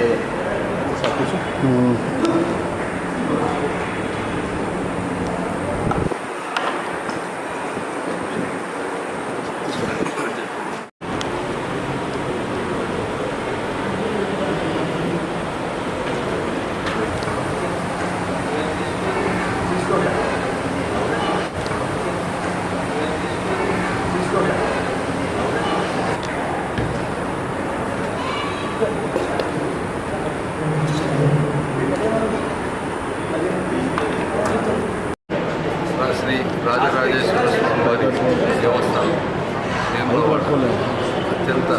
శ్రీ రాజరాజేశ్వర స్వామి వారి దేవస్థానం అత్యంత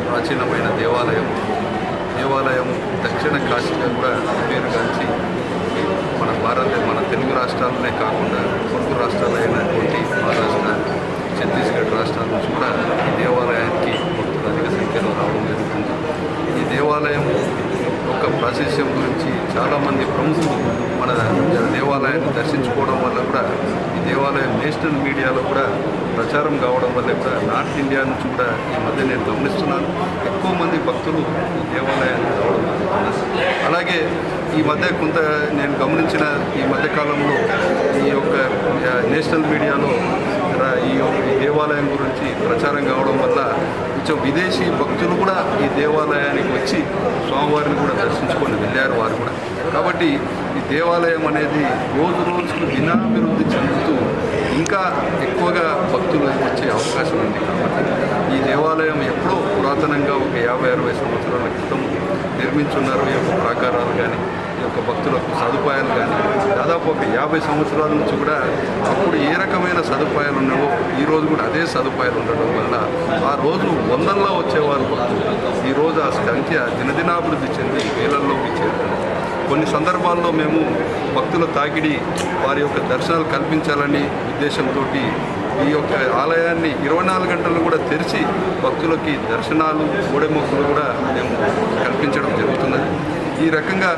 ప్రాచీనమైన దేవాలయం దక్షిణ కాశీగా కూడా పేరుగాంచి మన తెలుగు రాష్ట్రాలనే కాకుండా పొరుగు రాష్ట్రాలైనటువంటి మహారాష్ట్ర, ఛత్తీస్గఢ్ రాష్ట్రాల నుంచి కూడా ఈ దేవాలయానికి భక్తులు అధిక సంఖ్యలో రావడం జరుగుతుంది. ఈ దేవాలయం యొక్క ప్రాశస్యం గురించి చాలామంది ప్రముఖులు మన దేవాలయాన్ని దర్శించుకోవడం వల్ల కూడా ఈ దేవాలయం నేషనల్ మీడియాలో కూడా ప్రచారం కావడం వల్ల కూడా నార్త్ ఇండియా నుంచి కూడా ఈ మధ్య నేను గమనిస్తున్నాను ఎక్కువ మంది భక్తులు ఈ దేవాలయానికి రావడం జరుగుతుంది. అలాగే ఈ మధ్య కొంత నేను గమనించిన ఈ మధ్యకాలంలో ఈ యొక్క నేషనల్ మీడియాలో ఈ దేవాలయం గురించి ప్రచారం కావడం వల్ల కొంచెం విదేశీ భక్తులు కూడా ఈ దేవాలయానికి వచ్చి స్వామివారిని కూడా దర్శించుకొని వెళ్ళారు వారు కూడా. కాబట్టి ఈ దేవాలయం అనేది రోజు రోజుకు దినాభివృద్ధి చెందుతూ ఇంకా ఎక్కువగా భక్తులు వచ్చే అవకాశం ఉంది. కాబట్టి ఈ దేవాలయం ఎప్పుడో పురాతనంగా ఒక 50-60 సంవత్సరాల క్రితం నిర్మించున్నారు. ఈ యొక్క ప్రాకారాలు కానీ ఈ యొక్క భక్తులకు సదుపాయాలు కానీ దాదాపు ఒక 50 సంవత్సరాల నుంచి కూడా అప్పుడు ఏ రకమైన సదుపాయాలు ఉన్నావో ఈరోజు కూడా అదే సదుపాయాలు ఉండడం వల్ల ఆ రోజు వందల్లో వచ్చేవారు భక్తులు. ఈరోజు ఆ సంఖ్య దినదినాభివృద్ధి చెంది వేలల్లోకి చేరుతుంది. కొన్ని సందర్భాల్లో మేము భక్తుల తాకిడి వారి యొక్క దర్శనాలు కల్పించాలని ఉద్దేశంతో ఈ యొక్క ఆలయాన్ని 24 గంటలు కూడా తెరిచి భక్తులకి దర్శనాలు గోడెమొక్కులు కూడా మేము కల్పించడం జరుగుతున్నది. ఈ రకంగా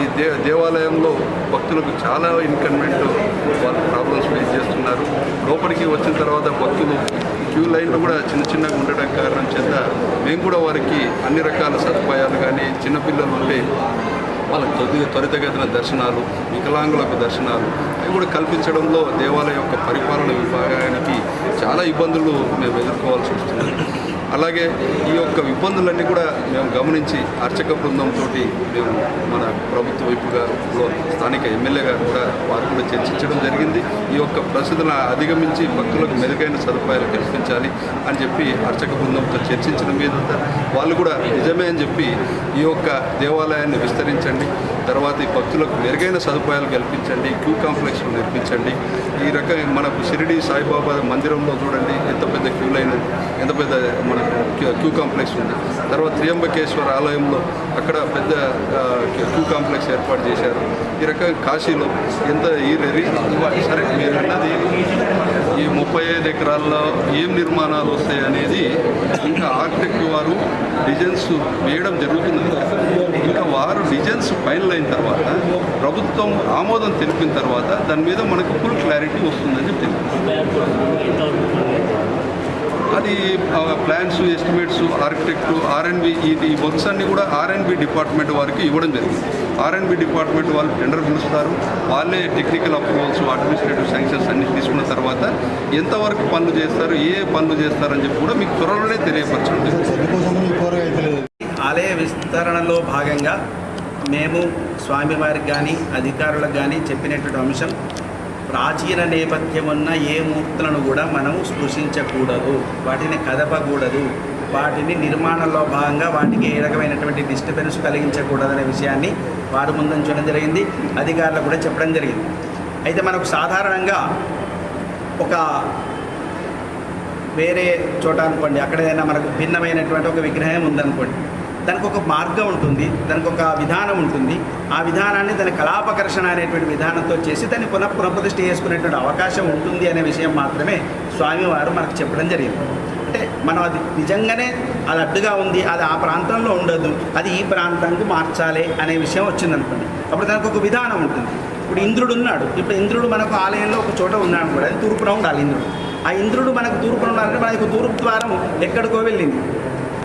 ఈ దేవాలయంలో భక్తులకు చాలా ఇన్కన్వీనియంట్ వాళ్ళు ప్రాబ్లమ్స్ ఫేస్ చేస్తున్నారు. లోపలికి వచ్చిన తర్వాత భక్తులు క్యూ లైన్లు కూడా చిన్నగా ఉండడం కారణం చేత మేము కూడా వారికి అన్ని రకాల సదుపాయాలు కానీ చిన్నపిల్లలు ఉంటే వాళ్ళకి త్వరితగతిన దర్శనాలు, వికలాంగులకు దర్శనాలు అవి కూడా కల్పించడంలో దేవాలయం యొక్క పరిపాలన విభాగానికి చాలా ఇబ్బందులు మేము ఎదుర్కోవాల్సి వస్తుంది. అలాగే ఈ యొక్క ఇబ్బందులన్నీ కూడా మేము గమనించి అర్చక బృందంతో మేము మన ప్రభుత్వ వైపుగా స్థానిక ఎమ్మెల్యే గారు కూడా వారు కూడా చర్చించడం జరిగింది. ఈ యొక్క పరిస్థితులను అధిగమించి భక్తులకు మెరుగైన సదుపాయాలు కల్పించాలి అని చెప్పి అర్చక బృందంతో చర్చించిన మీద వాళ్ళు కూడా నిజమే అని చెప్పి ఈ యొక్క దేవాలయాన్ని విస్తరించండి, తర్వాత ఈ భక్తులకు మెరుగైన సదుపాయాలు కల్పించండి, క్యూ కాంప్లెక్స్లు నిర్మించండి. ఈ రకంగా మనకు షిరిడి సాయిబాబా మందిరంలో చూడండి ఎంత పెద్ద క్యూ లైన్, ఎంత పెద్ద మనకు క్యూ కాంప్లెక్స్ ఉంది. తర్వాత త్రియంబకేశ్వర ఆలయంలో అక్కడ పెద్ద క్యూ కాంప్లెక్స్ ఏర్పాటు చేశారు. ఈ రకంగా కాశీలో ఎంత సరే మీరు అన్నది ఈ 35 ఎకరాల్లో ఏం నిర్మాణాలు వస్తాయి అనేది ఇంకా ఆర్కిటెక్ట్ వారు డిజైన్స్ వేయడం జరుగుతుంది. ఇంకా వారు డిజైన్స్ ఫైనల్ అయిన తర్వాత ప్రభుత్వం ఆమోదం తెలిపిన తర్వాత దాని మీద మనకు ఫుల్ క్లారిటీ వస్తుందని తెలుస్తుంది. అది ప్లాన్స్, ఎస్టిమేట్స్, ఆర్కిటెక్టు, R&B ఈ వర్క్స్ అన్నీ కూడా R&B డిపార్ట్మెంట్ వారికి ఇవ్వడం జరిగింది. R&B డిపార్ట్మెంట్ వాళ్ళు టెండర్ పిలుస్తారు, వాళ్ళే టెక్నికల్ అప్రూవల్స్, అడ్మినిస్ట్రేటివ్ శాంక్షన్స్ అన్ని తీసుకున్న తర్వాత ఎంతవరకు పనులు చేస్తారు, ఏ పనులు చేస్తారని చెప్పి కూడా మీకు త్వరలోనే తెలియపరచడం జరుగుతుంది. ఆలయ విస్తరణలో భాగంగా మేము స్వామివారికి కానీ అధికారులకు కానీ చెప్పినటువంటి అంశం, ప్రాచీన నేపథ్యం ఉన్న ఏ మూర్తులను కూడా మనం స్పృశించకూడదు, వాటిని కదపకూడదు, వాటిని నిర్మాణంలో భాగంగా వాటికి ఏ రకమైనటువంటి డిస్టర్బెన్స్ కలిగించకూడదనే విషయాన్ని వారు ముందుంచడం జరిగింది. అధికారులకు కూడా చెప్పడం జరిగింది. అయితే మనకు సాధారణంగా ఒక వేరే చోట అనుకోండి, అక్కడ ఏదైనా మనకు భిన్నమైనటువంటి ఒక విగ్రహం ఉందనుకోండి, దానికి ఒక మార్గం ఉంటుంది, దానికి ఒక విధానం ఉంటుంది. ఆ విధానాన్ని దాని కళాపకర్షణ అనేటువంటి విధానంతో చేసి దాన్ని పునఃప్రతిష్ఠ చేసుకునేటువంటి అవకాశం ఉంటుంది అనే విషయం మాత్రమే స్వామివారు మనకు చెప్పడం జరిగింది. అంటే మనం అది నిజంగానే అది అడ్డుగా ఉంది, అది ఆ ప్రాంతంలో ఉండదు, అది ఈ ప్రాంతానికి మార్చాలి అనే విషయం వచ్చిందనుకోండి, అప్పుడు దానికి ఒక విధానం ఉంటుంది. ఇప్పుడు ఇంద్రుడు ఉన్నాడు, ఇప్పుడు ఇంద్రుడు మనకు ఆలయంలో ఒక చోట ఉన్నాడు కూడా, అది తూర్పున ఉండాలి ఇంద్రుడు. ఆ ఇంద్రుడు మనకు తూర్పున ఉండాలంటే మనకు తూర్పు ద్వారం ఎక్కడికో వెళ్ళింది,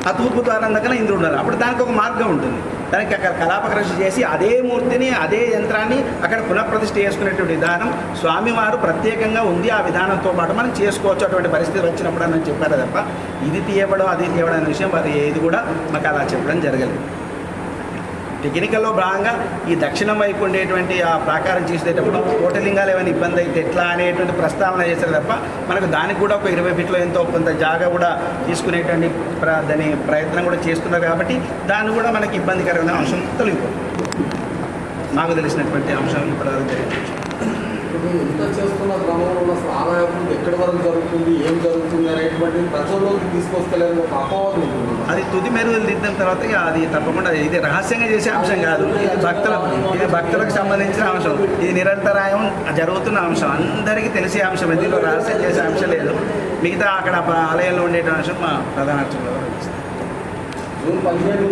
ఆ తూర్పు ద్వారం దగ్గర ఇంద్రుడు ఉన్నారు. అప్పుడు దానికి ఒక మార్గం ఉంటుంది. దానికి అక్కడ కలాపకృషి చేసి అదే మూర్తిని అదే యంత్రాన్ని అక్కడ పునఃప్రతిష్ఠ చేసుకునేటువంటి విధానం స్వామివారు ప్రత్యేకంగా ఉంది. ఆ విధానంతో పాటు మనం చేసుకోవచ్చు. అటువంటి పరిస్థితి వచ్చినప్పుడు అని చెప్పారు తప్ప ఇది తీయబడం అది తీయబడం అనే విషయం వారు ఏది కూడా మాకు అలా చెప్పడం జరగలేదు. టెక్నికల్లో భాగంగా ఈ దక్షిణం వైపు ఉండేటువంటి ఆ ప్రాకారం చేసేటప్పుడు కోటలింగాలు ఏమైనా ఇబ్బంది అయితే ఎట్లా అనేటువంటి ప్రస్తావన చేశారు తప్ప మనకు దానికి కూడా ఒక 20 ఫీట్లో ఎంతో కొంత జాగా కూడా తీసుకునేటువంటి దాని ప్రయత్నం కూడా చేస్తున్నారు. కాబట్టి దాన్ని కూడా మనకి ఇబ్బందికరమైన అంశం తొలగిపోతుంది. నాకు తెలిసినటువంటి అంశం ఇప్పుడు జరిగింది. ఇప్పుడు ఇంత చేస్తున్న క్రమంలో ఆదాయం ఎక్కడి వరకు జరుగుతుంది, ఏం జరుగుతుంది అనేటువంటి ప్రజల్లోకి తీసుకొస్తలేదు ఒక అపవాదం ఉంటుంది. అది తుది మెరుగులు దిద్దిన తర్వాత ఇక అది తప్పకుండా ఇది రహస్యంగా చేసే అంశం కాదు. ఇది భక్తులకు సంబంధించిన అంశం. ఇది నిరంతరాయం జరుగుతున్న అంశం, అందరికీ తెలిసే అంశం. దీనిలో రహస్యం చేసే అంశం లేదు. మిగతా అక్కడ ఆలయంలో ఉండే అంశం మా ప్రధాన అర్చకులు జూన్ 15